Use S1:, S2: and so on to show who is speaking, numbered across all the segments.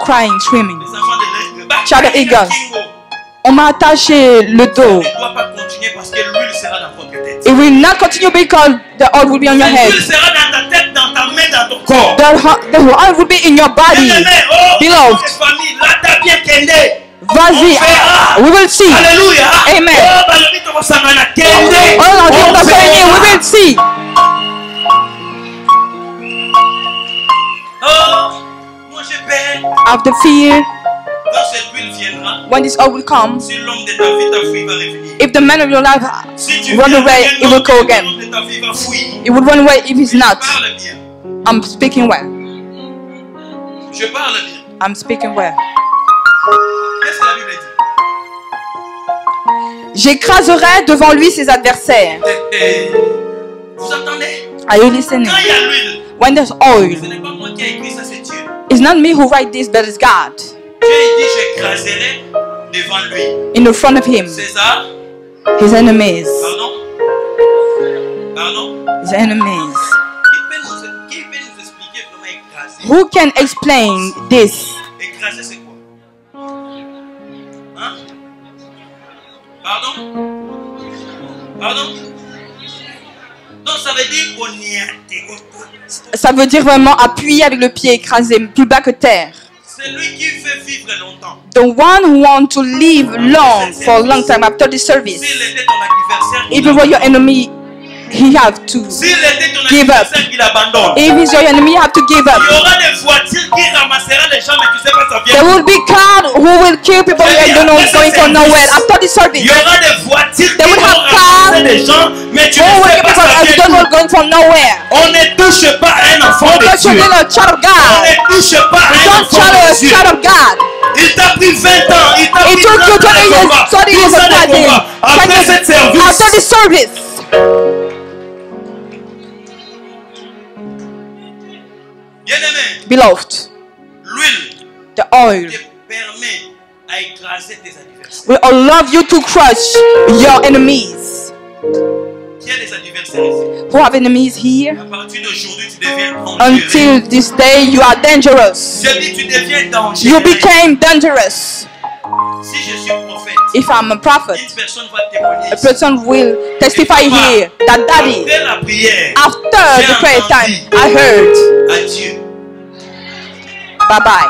S1: Crying, screaming.
S2: Les enfants de l'Est.
S1: Child of eagles. On m'a attaché le dos.
S2: Il ne doit pas continuer parce que l'huile sera dans votre tête.
S1: It will not continue because the oil will be on your head.
S2: L'huile sera dans ta tête, dans ta main, dans ton corps.
S1: The oil will be in your body. Beloved. Vas-y. We will see.
S2: Alléluia.
S1: Amen. We will see.
S2: Moi j'ai peur.
S1: After fear.
S2: Quand cette huile viendra,
S1: when this oil will come,
S2: si l'homme de ta vie t'a fui, il va revenir.
S1: if the man of your life
S2: Si
S1: run away, it will go again.
S2: l'homme de ta vie va fuir.
S1: It will run away if he's not.
S2: Parle bien.
S1: I'm speaking well.
S2: Je parle bien.
S1: I'm speaking well.
S2: Qu'est-ce que la Bible dit?
S1: J'écraserai devant lui ses adversaires.
S2: Vous entendez?
S1: Are you listening?
S2: Quand il y a l'huile,
S1: When there's oil,
S2: ce n'est pas moi qui ai écrit ça, c'est Dieu.
S1: it's not me who write this, but it's God.
S2: Dieu dit j'écraserai devant lui.
S1: In the front of him,
S2: César,
S1: his enemies.
S2: pardon? Pardon?
S1: His enemies.
S2: Qui peut nous expliquer comment écraser?
S1: Who can explain this?
S2: Écraser c'est quoi? Hein? Pardon? Pardon? Donc ça veut dire qu'on y est.
S1: Ça veut dire vraiment appuyer avec le pied écrasé, plus bas que terre.
S2: C'est lui qui fait vivre longtemps.
S1: The one who wants to live long for a long time after the service.
S2: S'il était ton adversaire,
S1: Even when your enemy, he have to
S2: s'il était ton
S1: give up.
S2: adversaire, qu'il abandonne.
S1: If he's your enemy, you have to give
S2: Il y
S1: up.
S2: aura des voitures qui ramasseront les gens, mais tu sais pas ça vient.
S1: There will be cars who will kill people and don't know it's going for nowhere after the
S2: Il
S1: service.
S2: y aura des voitures
S1: They
S2: qui
S1: will
S2: vont
S1: have
S2: ramasser
S1: cars
S2: les gens, mais tu
S1: Who
S2: ne
S1: will
S2: sais
S1: get
S2: pas
S1: people
S2: ça
S1: and
S2: vient.
S1: don't know it's going for nowhere.
S2: On ne touche pas à un enfant de
S1: Don't
S2: Dieu.
S1: children a child of
S2: On
S1: God.
S2: ne touche pas à un
S1: Don't
S2: enfant
S1: child
S2: de
S1: a
S2: Dieu.
S1: child of God.
S2: Il t'a pris 20 ans, il t'a
S1: It
S2: pris
S1: took you
S2: 30 ans
S1: 20
S2: de
S1: years,
S2: combat.
S1: 30 years
S2: 10 ans
S1: of
S2: de
S1: fighting.
S2: combat. Après cette service,
S1: After the service,
S2: bien-aimé,
S1: beloved,
S2: l'huile
S1: the oil
S2: te permet à écraser tes adversaires.
S1: will allow you to crush your enemies.
S2: Qui a des adversaires ici?
S1: Who have enemies here?
S2: À partir d'aujourd'hui, tu deviens dangereux.
S1: Until this day, you are dangerous.
S2: Je dis, tu deviens dangereux.
S1: You became dangerous.
S2: Si je suis prophète,
S1: If I'm a prophet,
S2: une personne va témoigner.
S1: a person will testify here that daddy,
S2: Après la prière,
S1: after the prayer time, I heard,
S2: adieu.
S1: bye bye.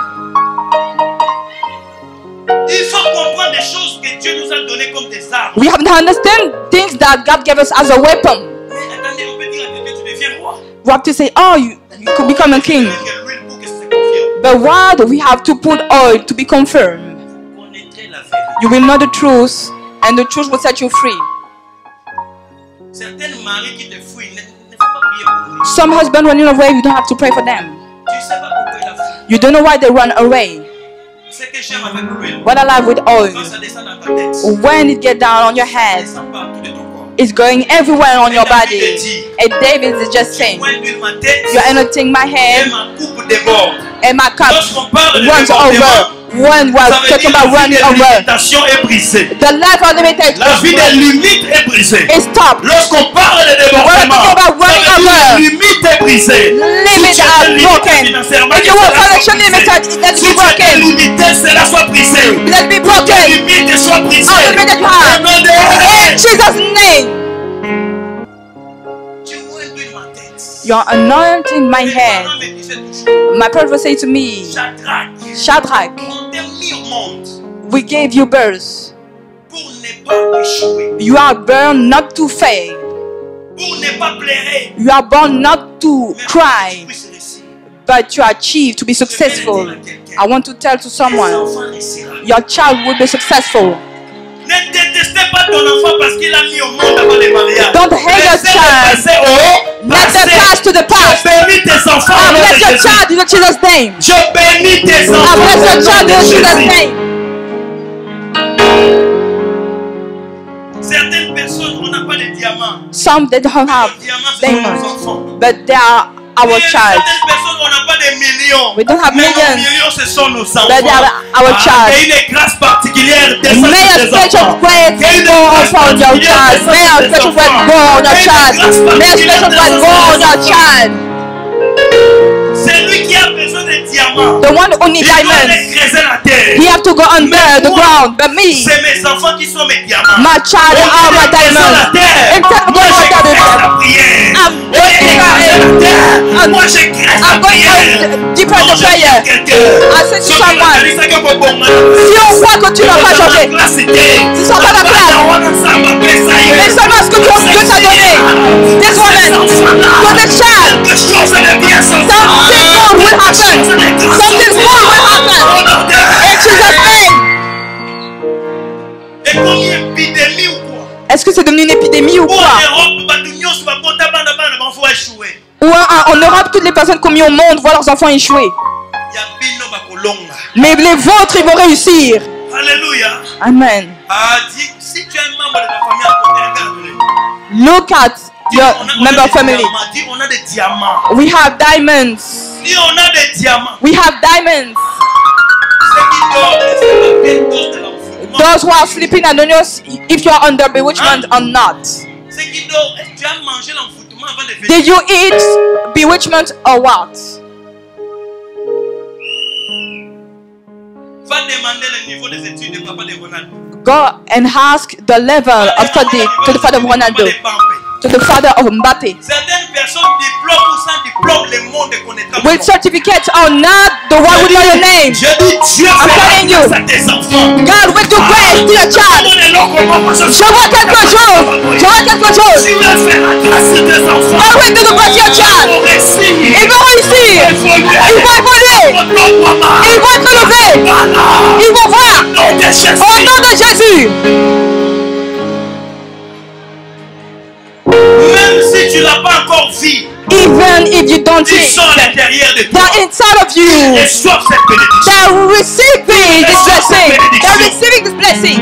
S2: Il faut comprendre des choses que Dieu nous a données comme des armes.
S1: We have to understand things that God gave us as a weapon.
S2: Mais attendez, on peut dire à quelqu'un, tu deviens roi.
S1: We have to say, oh, you could become a king.
S2: L'huile pour que ça se confirme.
S1: But why do we have to put oil to be confirmed?
S2: Vous connaîtrez la vérité.
S1: You will know the truth, and the truth will set you free.
S2: Certaines maris qui te fuient, ne faut pas prier pour lui.
S1: Some husbands running away, you don't have to pray for them.
S2: Tu ne sais pas pourquoi il a fui.
S1: You don't know why they run away.
S2: Ce que j'aime avec l'huile,
S1: What I like with
S2: quand
S1: oil,
S2: ça descend dans ta tête,
S1: when it get down on your
S2: ça
S1: head,
S2: descend partout de ton corps.
S1: it's going everywhere on your body. And David is just saying,
S2: Moi, l'huile ma tête,
S1: you're anointing my
S2: et
S1: head,
S2: ma coupe déborde.
S1: and my cup
S2: Lorsqu'on parle de
S1: runs over.
S2: débordement,
S1: When
S2: ça
S1: was
S2: veut
S1: talking
S2: dire
S1: about
S2: la vie
S1: running
S2: des
S1: over,
S2: limitations est brisée.
S1: the life of limited
S2: La vie des limites est brisée.
S1: is stopped.
S2: Lorsqu'on parle de débordement,
S1: When we talk about
S2: ça
S1: running
S2: veut dire
S1: over,
S2: les limites est brisée.
S1: Limits
S2: Si tu
S1: are
S2: es limité
S1: broken.
S2: financièrement,
S1: If you
S2: que
S1: were
S2: cela soit
S1: financially
S2: brisé.
S1: limited, let it
S2: Si
S1: be
S2: tu es
S1: broken.
S2: limité, cela soit brisé.
S1: Let it be
S2: Les
S1: broken.
S2: limites soient brisées.
S1: All the limited
S2: Au
S1: heart.
S2: nom de
S1: In
S2: Jésus.
S1: Jesus' name,
S2: Tu vois une huile ma tête.
S1: you're anointing my
S2: Mes
S1: head.
S2: parents me disaient toujours,
S1: My prophet say to me,
S2: Shadrach,
S1: Shadrach,
S2: on t'a mis au monde
S1: we gave you birth.
S2: pour ne pas échouer,
S1: You are born not to fail.
S2: pour ne pas pleurer,
S1: You are born not to
S2: mais pour que tu
S1: cry,
S2: puisses réussir.
S1: but you achieve to be successful. I want to tell to
S2: Tes
S1: someone,
S2: enfants réussiront.
S1: your child will be successful.
S2: Ne détestez pas ton enfant parce qu'il a mis au monde avant les mariages.
S1: Don't hate your
S2: Laissez-le
S1: child.
S2: passer au
S1: Let the past to the
S2: Je
S1: past.
S2: bénis tes enfants
S1: I
S2: au nom de
S1: bless your
S2: Jésus.
S1: child in Jesus' name.
S2: Je bénis tes
S1: I
S2: enfants
S1: bless
S2: au
S1: your
S2: nom
S1: child
S2: de
S1: in Jesus'
S2: Jésus.
S1: name.
S2: Certaines personnes, on n'a pas de diamants.
S1: Some they don't have
S2: Les diamants, ce sont nos
S1: diamonds,
S2: enfants.
S1: but they are our
S2: Et
S1: child.
S2: certaines personnes, on n'a pas de millions.
S1: We don't have
S2: Mais nos
S1: millions,
S2: millions, ce sont nos enfants.
S1: but they are our child.
S2: Et une grâce particulière descend
S1: May
S2: sur
S1: a
S2: tes
S1: special
S2: enfants.
S1: grace go upon your child. May a special grace go on your child. May a special grace go on your child.
S2: C'est lui qui a besoin de diamants,
S1: The one who
S2: il
S1: needs
S2: doit aller
S1: diamonds,
S2: creuser la terre.
S1: he have to go under the ground. But me,
S2: C'est mes enfants qui sont mes diamants.
S1: my child are my diamonds. Instead of
S2: Moi,
S1: going
S2: je
S1: under the
S2: crève la
S1: ground,
S2: prière.
S1: I'm
S2: Au lieu de creuser la terre, moi, je crève la
S1: I'm going
S2: prière.
S1: deeper
S2: Quand
S1: into
S2: je dis à
S1: prayer.
S2: quelqu'un,
S1: I said to
S2: ceux qui
S1: someone,
S2: m'attendent, c'est que pour bon,
S1: si on voit que tu n'as pas changé,
S2: si
S1: sont pas la classe. mais seulement ce que Dieu t'a donné, this woman, to the child,
S2: quelque chose de bien
S1: something good will happen. Something good will happen. In Jesus' name.
S2: Et comme une épidémie ou quoi?
S1: Est-ce que c'est devenu une épidémie ou
S2: Ou en
S1: quoi?
S2: Europe, badunion sur la côte à bande faut échouer.
S1: Ou en Europe, toutes les personnes qui ont mis au monde voient leurs enfants échouer.
S2: Il y a bino bakolonga.
S1: Mais les vôtres, ils vont réussir.
S2: Alléluia.
S1: Amen.
S2: Ah, dis, si tu es un membre de la famille à côté, regarde-le.
S1: Look at your member family.
S2: Dis, on a des diamants.
S1: We have diamonds.
S2: Dis, on a des diamants.
S1: We have diamonds.
S2: Ceux qui dorment, c'est la dose de l'enfouissement.
S1: Those who are sleeping, I don't know if you are under bewitchment or not.
S2: Ceux qui dorment, est-ce que tu as mangé l'envoûtement avant de venir?
S1: Did you eat bewitchment or what?
S2: Va demander le niveau des études de papa de Ronaldo.
S1: Go and ask the level of study to the father of Ronaldo, to the father of Mbappe.
S2: Certaines personnes, diplôme ou sans diplôme, le monde connaîtra.
S1: With certificates or not, the one will know your name.
S2: Je dis, Dieu
S1: I'm telling you.
S2: fait à tes enfants.
S1: God will do great to your child. Je vois quelque chose. Je vois quelque chose.
S2: Tu veux faire la grâce de tes enfants.
S1: God will do the best to your child. Ils vont réussir. Ils vont évoluer. Ils vont être levés. Ils vont voir. Au nom de Jésus.
S2: Même si tu l'as pas encore vu,
S1: Even if you don't
S2: ils
S1: see
S2: sont à l'intérieur de toi.
S1: they're inside of you.
S2: Et soif cette bénédiction.
S1: They're receiving this blessing. They're receiving this blessing.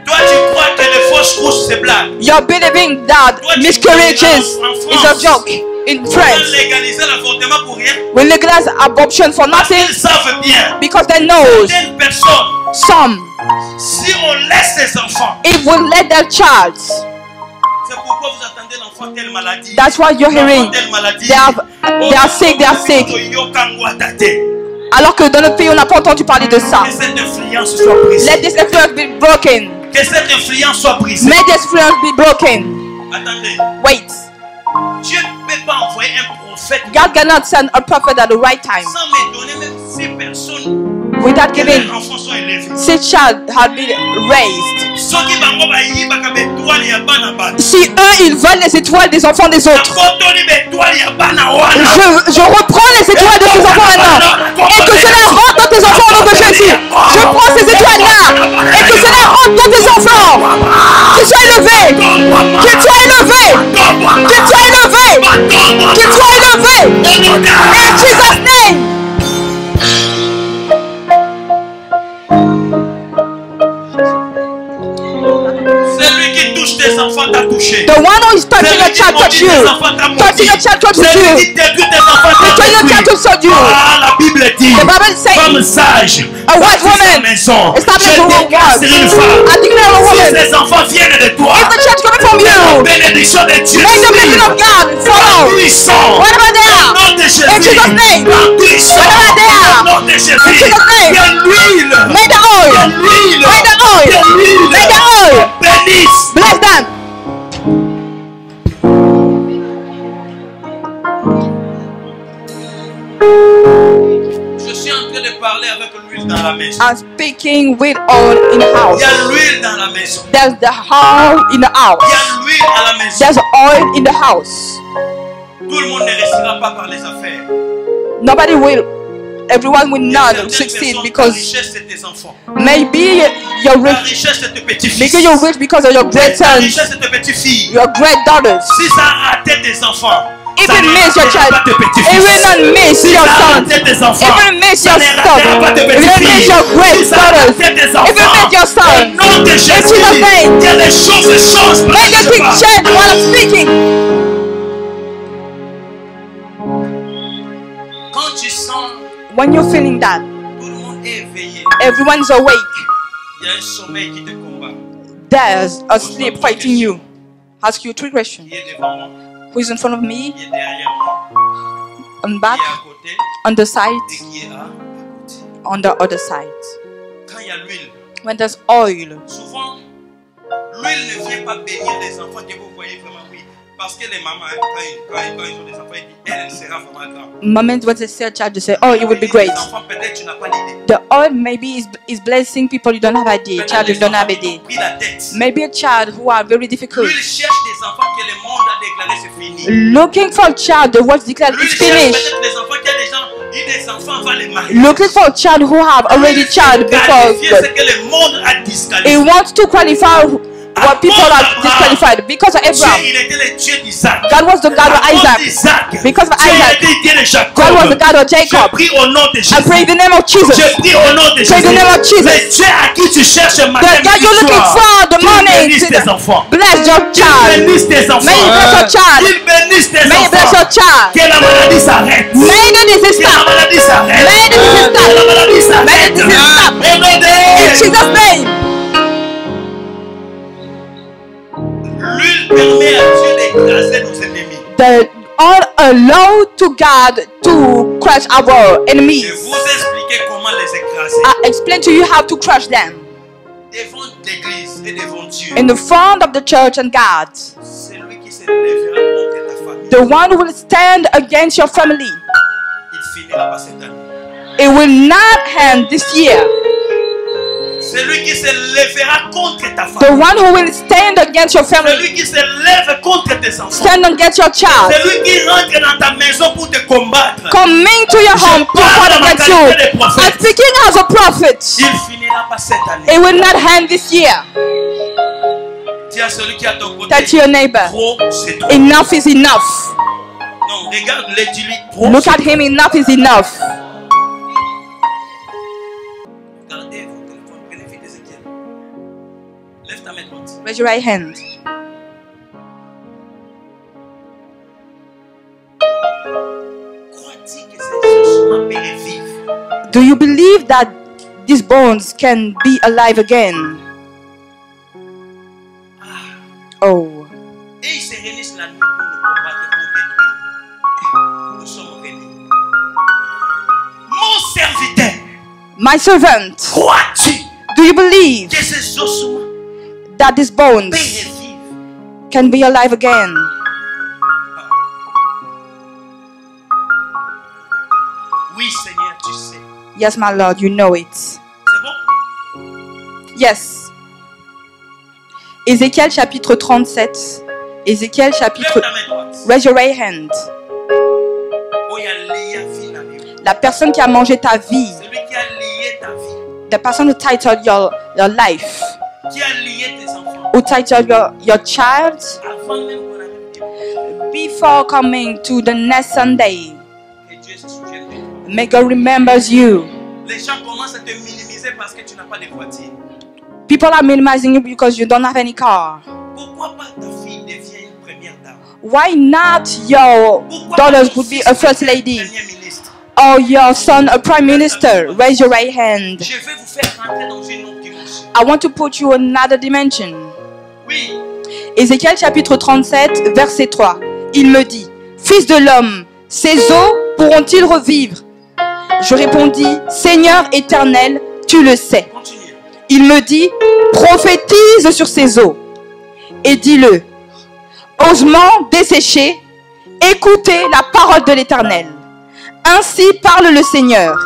S2: Toi, tu crois que les fausses couches, c'est blague.
S1: You're believing that miscarriages is a joke in
S2: On va
S1: France.
S2: légaliser l'avortement pour rien.
S1: We legalize abortion for
S2: Parce
S1: nothing
S2: qu'ils savent bien.
S1: because they know
S2: Certaines personnes,
S1: some,
S2: si on laisse ses enfants,
S1: if we let their child,
S2: c'est pourquoi vous attendez l'enfant telle maladie.
S1: that's why you're hearing
S2: L'enfant telle maladie.
S1: they are sick, they are sick. Alors que dans notre pays, on n'a pas entendu parler de ça.
S2: Que cette influence soit brisée.
S1: Let this influence be broken.
S2: Que cette influence soit brisée.
S1: May this influence be broken.
S2: Attendez.
S1: Wait.
S2: Dieu ne peut pas envoyer un prophète
S1: God cannot send a prophet at the right time
S2: sans me donner même 6 personnes
S1: without
S2: que
S1: giving
S2: les enfants sont élevés.
S1: 6 child had been raised.
S2: Soki bango bayibaka betoile ya bana bato.
S1: Si eux, ils volent les étoiles des enfants des autres,
S2: Akotoli betoile ya bana wana.
S1: je reprends les étoiles de tes enfants maintenant. Et que cela rentre dans tes enfants au nom de Jésus. Je prends ces étoiles-là. Et que cela rentre dans tes enfants. Qu'ils soient élevés. Qu'ils soient élevés. Qu'ils soient élevés. Qu'ils soient élevés. In Jesus' name.
S2: Celui qui touche tes enfants t'a touché.
S1: The one who is touching your child touch you. Touching your child touch
S2: Celui
S1: you.
S2: qui détruit tes enfants t'a
S1: Touching your child
S2: détruit.
S1: touch you.
S2: Ah, la Bible dit,
S1: The Bible says,
S2: femme sage,
S1: a white woman
S2: maison.
S1: established
S2: Je
S1: her own
S2: déclare
S1: word.
S2: sur une femme.
S1: I declare a
S2: Si
S1: woman.
S2: ces enfants viennent de toi,
S1: If the church coming from
S2: la
S1: you,
S2: bénédiction de Dieu
S1: may the blessing of God follow.
S2: Partout ils sont.
S1: Wherever they
S2: Au
S1: are.
S2: nom de Jésus.
S1: In Jesus' name.
S2: Partout ils sont.
S1: Wherever they are.
S2: Au nom de Jésus.
S1: In Jesus' name.
S2: Il y a l'huile.
S1: May the
S2: Il y a
S1: oil.
S2: l'huile.
S1: May the oil.
S2: Il y a l'huile.
S1: May the oil.
S2: Bénisse.
S1: Bless them.
S2: Je suis en train de parler avec l'huile dans la maison.
S1: I'm speaking with oil in the
S2: Il
S1: house.
S2: y a l'huile dans la maison.
S1: There's the oil in the
S2: Il y
S1: house.
S2: a l'huile à la maison.
S1: There's oil in the house.
S2: Tout le monde ne réussira pas par les affaires.
S1: Nobody will, everyone will
S2: Il y a
S1: not
S2: certaines
S1: succeed
S2: personnes, ta
S1: because
S2: richesse c'est tes enfants.
S1: maybe you're
S2: Ta
S1: rich.
S2: richesse c'est tes petits-fils.
S1: Maybe you're rich because of your great
S2: Ta
S1: sons,
S2: richesse c'est tes petits-filles.
S1: your great daughters.
S2: Si ça a raté tes enfants,
S1: If
S2: ça
S1: you
S2: ne
S1: miss your
S2: ratera
S1: child,
S2: pas tes
S1: it
S2: petits-fils.
S1: will not miss
S2: Si
S1: your
S2: ça a
S1: sons.
S2: raté tes enfants,
S1: If you miss
S2: ça
S1: your
S2: ne ratera pas tes
S1: son, if you miss
S2: petits-filles.
S1: your great
S2: Si ça a
S1: daughters,
S2: raté tes
S1: if you
S2: enfants,
S1: miss your
S2: au
S1: son,
S2: nom de Jésus,
S1: Jesus' name.
S2: il y a des choses qui changent.
S1: make the thing change while I'm speaking.
S2: Quand tu sens
S1: When you're feeling that,
S2: tout le monde est éveillé,
S1: everyone's awake.
S2: il y a un sommeil qui te combat.
S1: There's a sleep fighting you. Ask you 3 questions.
S2: Qui est devant moi?
S1: who is in front of me,
S2: qui est derrière moi,
S1: on
S2: qui
S1: back,
S2: est à côté
S1: on the
S2: et
S1: side,
S2: qui est à côté.
S1: on the other side.
S2: Quand il y a l'huile,
S1: When there's oil,
S2: souvent, l'huile ne vient pas bénir les enfants que vous voyez vraiment, oui. Parce que les mamans, hein, quand ils ont des enfants, ils disent, elle sera vraiment grande.
S1: moment when they see a child, they say, "Oh, you will be great."
S2: Les enfants, peut-être tu n'as pas l'idée.
S1: The oil maybe is blessing people you don't have idea. Child you don't have idea.
S2: Pris la tête.
S1: Maybe a child who are very difficult.
S2: L'huile cherche des enfants que le monde a déclaré c'est fini.
S1: Looking for a child, the words declare
S2: L'huile
S1: it's
S2: cherche
S1: finished.
S2: peut-être des enfants qu'il y a des gens, il y a des enfants va les marier.
S1: Looking for a child who have already child before
S2: Qualifier
S1: God.
S2: ce que le monde a
S1: He
S2: disqualifié.
S1: wants to qualify what people are disqualified because of
S2: Dieu,
S1: Abraham.
S2: il était le Dieu d'Isaac.
S1: God was the God of Isaac. Because of
S2: Dieu
S1: Isaac.
S2: était le Dieu de Jacob.
S1: God was the God of
S2: Je
S1: Jacob.
S2: prie au nom de
S1: I
S2: Jésus.
S1: pray in the name of Jesus.
S2: Je prie au nom de
S1: Pray in the name of
S2: Jésus.
S1: Jesus.
S2: Le Dieu à qui tu cherches matin,
S1: The God you're looking for the
S2: qu'il
S1: morning.
S2: bénisse tes enfants.
S1: Bless your
S2: Qu'il
S1: child.
S2: bénisse tes enfants.
S1: May you bless your child.
S2: Qu'il bénisse tes
S1: May you bless
S2: enfants.
S1: your child.
S2: Que la maladie s'arrête.
S1: May the disease
S2: Que la
S1: stop.
S2: maladie s'arrête.
S1: May the disease
S2: Que la
S1: stop.
S2: maladie
S1: May the
S2: s'arrête.
S1: disease stop.
S2: Au nom
S1: In
S2: de
S1: Jesus' name.
S2: l'huile permet à Dieu d'écraser nos ennemis.
S1: The all allow to God to crush our
S2: Je
S1: enemies.
S2: vous expliquer comment les écraser.
S1: I explain to you how to crush them
S2: Devant l'église et devant Dieu.
S1: in the front of the church and God.
S2: Celui qui se lèvera contre ta famille,
S1: The one who will stand against your family,
S2: il finira par cette année.
S1: it will not end this year.
S2: Celui qui se lèvera contre ta
S1: The
S2: famille,
S1: one who will stand against your family,
S2: celui qui se lève contre tes enfants,
S1: stand against your child,
S2: celui qui rentre dans ta maison pour te combattre,
S1: coming to your home to fight against you. I'm speaking as a prophet.
S2: il finira par cette année.
S1: It will not end this year.
S2: Dis à celui qui est à ton côté,
S1: Tell to your neighbor,
S2: trop c'est trop.
S1: enough is enough.
S2: Non, regarde-le, dis-lui, trop
S1: Look
S2: c'est
S1: at
S2: trop.
S1: him, enough is enough.
S2: Regardez vos téléphones, prenez vite Ézéchiel. Lève ta main droite.
S1: Raise your right hand.
S2: Crois-tu que ces ossements peuvent vivre?
S1: Do you believe that these bones can be alive again? Oh.
S2: Et ils se réunissent la nuit pour nous combattre, pour détruire. Nous sommes réunis. Mon serviteur,
S1: My servant,
S2: crois-tu
S1: do you believe
S2: que ces ossements
S1: that these bones
S2: peuvent revivre?
S1: can be alive again?
S2: Oui, Seigneur, tu sais.
S1: Yes, my Lord, you know it.
S2: C'est bon?
S1: Yes. Ézéchiel chapitre 37. Ézéchiel
S2: Lève
S1: chapitre...
S2: ta main droite.
S1: Raise your right hand.
S2: Oh, il y a lié vie dans la vie.
S1: La personne qui a mangé ta vie.
S2: Celui qui a lié ta vie.
S1: The person who titled your life.
S2: Qui a lié tes enfants.
S1: Who titled your child.
S2: Avant même qu'on arrive.
S1: Before coming to the next Sunday.
S2: Que Dieu se souvienne de toi.
S1: May God remembers you.
S2: Les gens commencent à te minimiser parce que tu n'as pas de voiture.
S1: People are minimizing you because you don't have any car.
S2: Pourquoi pas ta fille devient une première dame?
S1: Why not your
S2: Pourquoi
S1: daughters
S2: ton
S1: would be
S2: fils
S1: a first
S2: devient
S1: lady?
S2: Premier ministre?
S1: Or your son a prime minister? Raise your right hand.
S2: Je vais vous faire rentrer dans une autre dimension.
S1: I want to put you in another dimension.
S2: Oui,
S1: Ézéchiel chapitre 37, verset 3. Il me dit, Fils de l'homme, ces os pourront-ils revivre? Je répondis, Seigneur éternel, tu le sais.
S2: continue.
S1: Il me dit, prophétise sur ces eaux et dis-le, osement desséché, écoutez la parole de l'Éternel. Ainsi parle le Seigneur,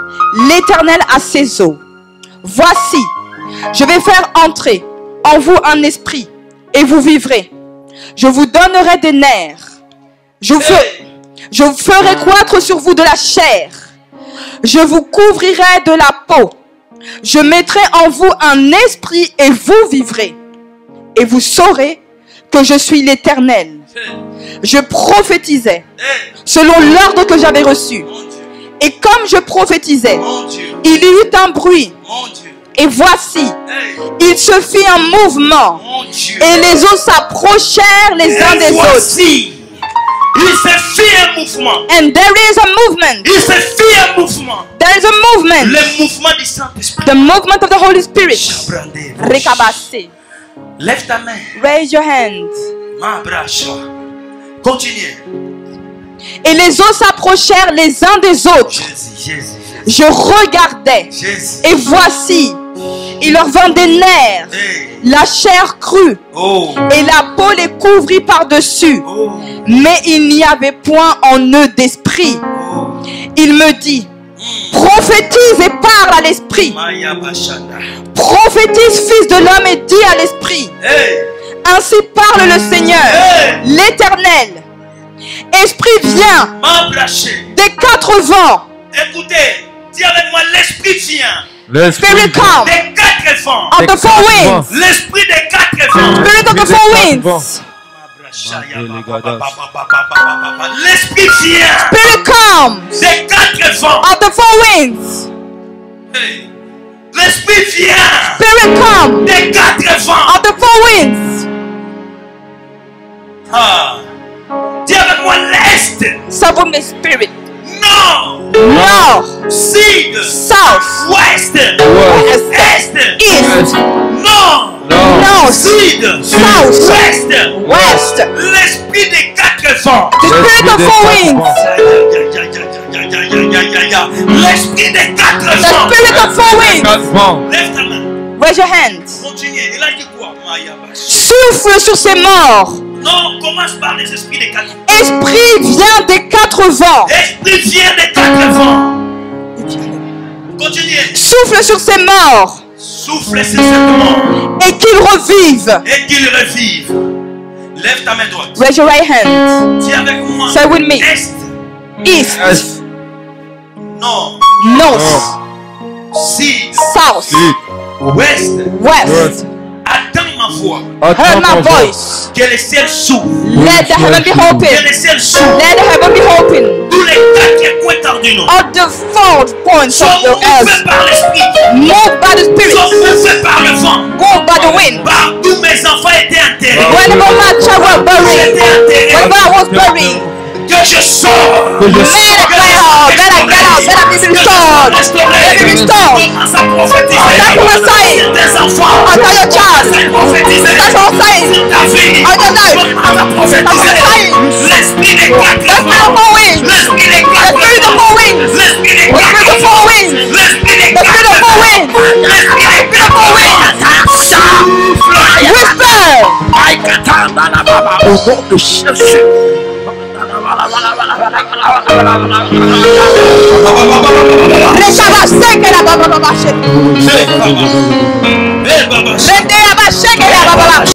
S1: l'Éternel à ses eaux. Voici, je vais faire entrer en vous un esprit et vous vivrez. Je vous donnerai des nerfs. Je ferai croître sur vous de la chair. Je vous couvrirai de la peau. Je mettrai en vous un esprit et vous vivrez. Et vous saurez que je suis l'Éternel. Je prophétisais selon l'ordre que j'avais reçu.
S2: Mon Dieu,
S1: Et comme je prophétisais,
S2: mon Dieu,
S1: il y eut un bruit.
S2: mon Dieu.
S1: Et voici,
S2: Hey,
S1: il se fit un mouvement.
S2: mon Dieu.
S1: Et les eaux s'approchèrent les uns des
S2: Et
S1: autres.
S2: voici, il se fit un mouvement.
S1: And there is a movement.
S2: Il se fit un mouvement.
S1: There is a movement.
S2: Le mouvement du Saint-Esprit.
S1: The movement of the Holy Spirit.
S2: Continuez.
S1: Et les autres s'approchèrent les uns des autres.
S2: Jésus.
S1: Je regardais.
S2: Jésus.
S1: Et voici, il leur vint des nerfs,
S2: Hey.
S1: la chair crue,
S2: Oh.
S1: et la peau les couvrit par-dessus.
S2: Oh.
S1: Mais il n'y avait point en eux d'esprit.
S2: Oh.
S1: Il me dit, prophétise et parle à l'esprit.
S2: Maya Bashanda.
S1: Prophétise, fils de l'homme, et dis à l'esprit.
S2: Hey.
S1: Ainsi parle le Seigneur,
S2: Hey.
S1: l'Éternel. Esprit, viens
S2: M'a lâché.
S1: des quatre vents.
S2: Écoutez, dis avec moi, l'esprit vient.
S1: Spirit come
S2: Des quatre vents.
S1: of the four winds.
S2: L'esprit des quatre vents.
S1: Spirit of the four winds.
S2: L'esprit vient.
S1: Spirit comes
S2: Des quatre vents.
S1: of the four winds.
S2: Hey. L'esprit vient.
S1: Spirit comes
S2: Des quatre vents.
S1: of the four winds.
S2: Ah. Dis avec moi, l'est.
S1: Some of the spirit.
S2: Nord.
S1: North,
S2: Sud.
S1: south,
S2: Ouest.
S1: west,
S2: Est.
S1: east,
S2: Nord.
S1: north,
S2: Sud.
S1: south,
S2: Ouest.
S1: west.
S2: L'esprit des quatre vents.
S1: The spirit of four winds.
S2: L'esprit des quatre
S1: The
S2: vents.
S1: spirit of four winds.
S2: Lève ta main.
S1: Raise your hands.
S2: Continuez. Il a dit quoi?
S1: Souffle sur ces morts.
S2: Non, commence par les esprits des quatre vents.
S1: Esprit vient des quatre vents.
S2: Esprit vient des quatre vents. Continuez.
S1: Souffle sur ces morts
S2: Souffle sur cette mort
S1: et qu'ils revivent.
S2: et qu'il revive. Lève ta main droite.
S1: Raise your right hand.
S2: Dis avec moi.
S1: Say with me.
S2: Est.
S1: East,
S2: Nord.
S1: north,
S2: Sud.
S1: south,
S2: Ouest.
S1: west.
S2: Attends ma voix.
S1: Heard my voice.
S2: Que les ciels s'ouvrent.
S1: Let the heaven be
S2: Que
S1: open.
S2: les ciels s'ouvrent.
S1: Let the heaven be open.
S2: Tous les quatre coins cardinaux
S1: Of the four points
S2: sont
S1: of the
S2: mouvés
S1: earth.
S2: par l'esprit.
S1: Moved by the
S2: Sont
S1: spirit.
S2: mouvés par le vent.
S1: Moved by the wind.
S2: Partout mes enfants étaient enterrés.
S1: Whenever my child was buried.
S2: J'étais enterré.
S1: Whenever I was buried.
S2: Que je sors.
S1: Let I get out. Let I get out. Let I be restored. Let me be restored.
S2: Commence à prophétiser.
S1: Start prophesying.
S2: Sur tes enfants.
S1: Until your child.
S2: Commence à prophétiser.
S1: Start prophesying.
S2: Sur ta vie.
S1: On your life.
S2: Commence à prophétiser. L'esprit des quatre
S1: The spirit of
S2: vents.
S1: four winds.
S2: L'esprit des
S1: The
S2: quatre
S1: spirit of
S2: vents.
S1: four winds.
S2: L'esprit des
S1: The spirit
S2: quatre
S1: of four
S2: vents.
S1: winds.
S2: L'esprit des
S1: The spirit
S2: quatre
S1: of four
S2: vents.
S1: winds.
S2: L'esprit des quatre vents. Souffle.
S1: Whisper.
S2: Au nom de Jésus.
S1: Rende abashekera baba.